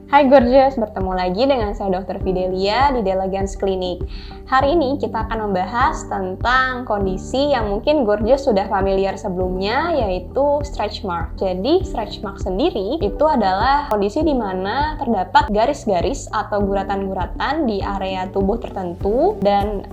Hai Gorgeous, bertemu lagi dengan saya Dr. Fidelia di D'Elegance Clinic. Hari ini kita akan membahas tentang kondisi yang mungkin Gorgeous sudah familiar sebelumnya, yaitu stretch mark. Jadi stretch mark sendiri itu adalah kondisi di mana terdapat garis-garis atau guratan-guratan di area tubuh tertentu, dan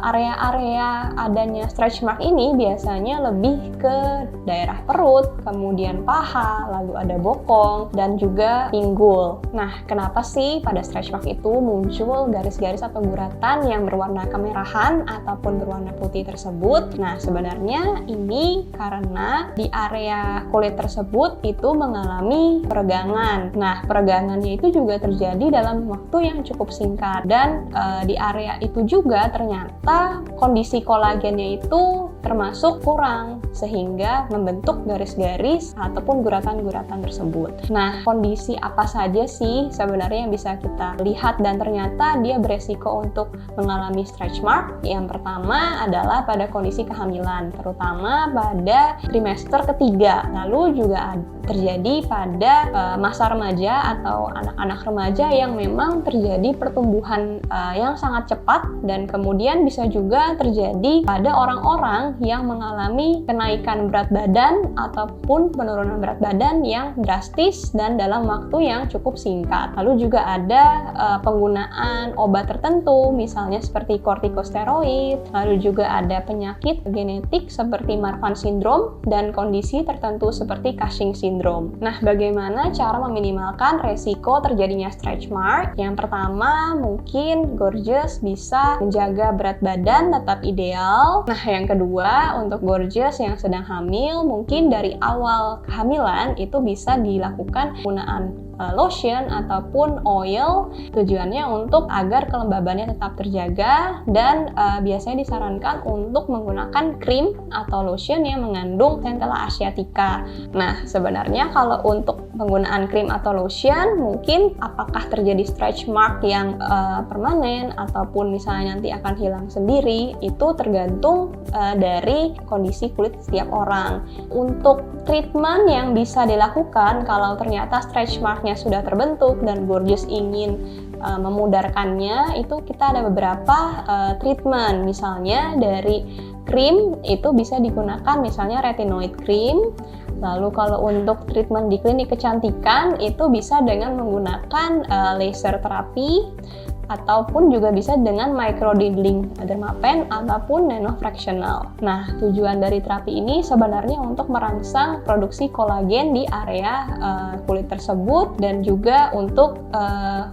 area-area adanya stretch mark ini biasanya lebih ke daerah perut, kemudian paha, lalu ada bokong, dan juga pinggul. Nah, kenapa sih pada stretch mark itu muncul garis-garis atau guratan yang berwarna kemerahan ataupun berwarna putih tersebut? Nah, sebenarnya ini karena di area kulit tersebut itu mengalami peregangan. Nah, peregangannya itu juga terjadi dalam waktu yang cukup singkat, dan di area itu juga ternyata kondisi kolagennya itu termasuk kurang sehingga membentuk garis-garis ataupun guratan-guratan tersebut. Nah, kondisi apa saja sih sebenarnya yang bisa kita lihat dan ternyata dia beresiko untuk mengalami stretch mark? Yang pertama adalah pada kondisi kehamilan, terutama pada trimester ketiga. Lalu juga terjadi pada masa remaja atau anak-anak remaja yang memang terjadi pertumbuhan yang sangat cepat, dan kemudian bisa juga terjadi pada orang-orang yang mengalami kenaikan berat badan ataupun penurunan berat badan yang drastis dan dalam waktu yang cukup singkat. Lalu juga ada penggunaan obat tertentu, misalnya seperti kortikosteroid, lalu juga ada penyakit genetik seperti Marfan syndrome dan kondisi tertentu seperti Cushing syndrome. Nah, bagaimana cara meminimalkan resiko terjadinya stretch mark? Yang pertama, mungkin Gorgeous bisa menjaga berat badan tetap ideal. Nah, yang kedua, untuk Gorgeous yang sedang hamil, mungkin dari awal kehamilan itu bisa dilakukan penggunaan lotion ataupun oil, tujuannya untuk agar kelembabannya tetap terjaga, dan biasanya disarankan untuk menggunakan krim atau lotion yang mengandung centella asiatica. Nah, sebenarnya kalau untuk penggunaan krim atau lotion, mungkin apakah terjadi stretch mark yang permanen ataupun misalnya nanti akan hilang sendiri, itu tergantung dari kondisi kulit setiap orang. Untuk treatment yang bisa dilakukan kalau ternyata stretch marknya sudah terbentuk dan Gorgeous ingin memudarkannya, itu kita ada beberapa treatment. Misalnya dari krim itu bisa digunakan misalnya retinoid cream. Lalu kalau untuk treatment di klinik kecantikan itu bisa dengan menggunakan laser terapi, ataupun juga bisa dengan microneedling dermapen ataupun nanofractional. Nah, tujuan dari terapi ini sebenarnya untuk merangsang produksi kolagen di area kulit tersebut, dan juga untuk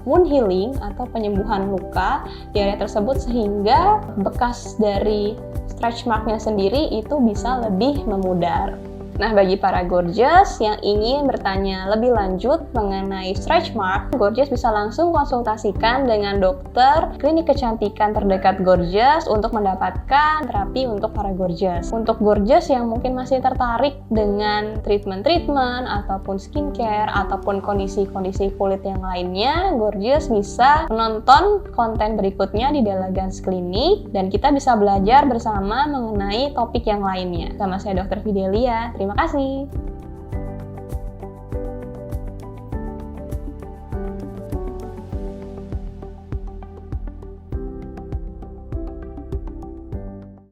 wound healing atau penyembuhan luka di area tersebut, sehingga bekas dari stretch marknya sendiri itu bisa lebih memudar. Nah, bagi para Gorgeous yang ingin bertanya lebih lanjut mengenai stretch mark, Gorgeous bisa langsung konsultasikan dengan dokter klinik kecantikan terdekat Gorgeous untuk mendapatkan terapi untuk para Gorgeous. Untuk Gorgeous yang mungkin masih tertarik dengan treatment-treatment ataupun skincare ataupun kondisi-kondisi kulit yang lainnya, Gorgeous bisa menonton konten berikutnya di D'Elegance Clinic, dan kita bisa belajar bersama mengenai topik yang lainnya. Sama saya Dr. Fidelia. Terima kasih.